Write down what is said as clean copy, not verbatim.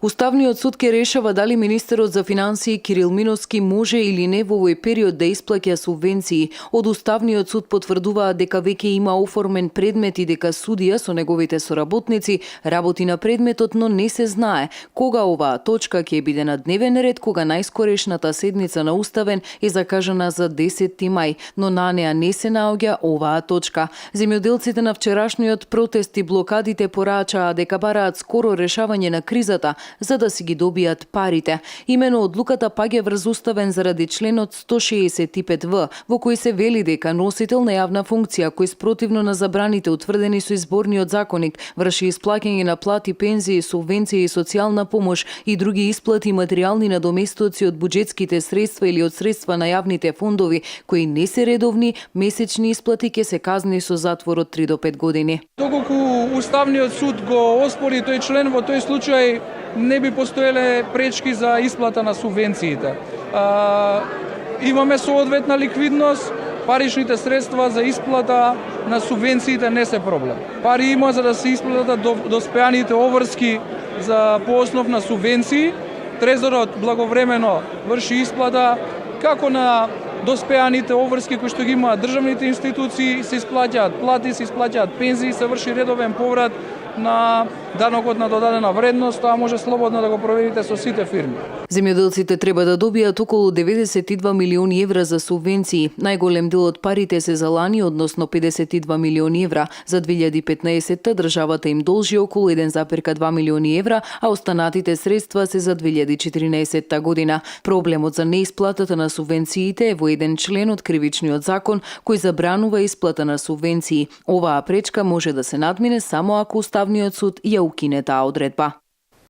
Уставниот суд ќе решава дали министерот за финансии Кирил Миновски може или не во овој период да исплаќа субвенции. Од Уставниот суд потврдуваат дека веќе има оформен предмет и дека судија со неговите соработници работи на предметот, но не се знае кога оваа точка ќе биде на дневен ред, кога најскорешната седница на Уставен е закажана за 10 мај, но на неа не се наоѓа оваа точка. Земјоделците на вчерашниот протест и блокадите порачаа дека бараат скоро решавање на кризата за да си ги добијат парите. Имено одлуката паѓа врз Уставен заради членот 165В, во кој се вели дека носител на јавна функција кој спротивно на забраните утврдени со изборниот законник врши исплаќање на плати, пензии, субвенции и социјална помош и други исплати и материјални надоместоци од буџетските средства или од средства на јавните фондови кои не се редовни, месечни исплати ќе се казни со затвор од 3 до 5 години. Доколку Уставниот суд го оспори тој член, во тој случај не би постоеле пречки за исплата на субвенциите. Имаме соодветна ликвидност, паричните средства за исплата на субвенциите не се проблем. Пари има за да се исплатат доспеаните обврски за по основ на субвенции. Трезорот благовремено врши исплата како на доспеаните обврски кои што ги имаат државните институции, се исплаќаат плати, се исплаќаат пензии, се врши редовен поврат на данокот на додадена вредност, тоа може слободно да го проверите со сите фирми. Земјоделците треба да добијат околу 92 милиони евра за субвенции. Најголем дел од парите се за лани, односно 52 милиони евра. За 2015 државата им должи околу 1,2 милиони евра, а останатите средства се за 2014 година. Проблемот за неисплатата на субвенциите е во еден член од кривичниот закон кој забранува исплата на субвенции. Оваа пречка може да се надмине само ако Уставниот суд ја укине таа одредба.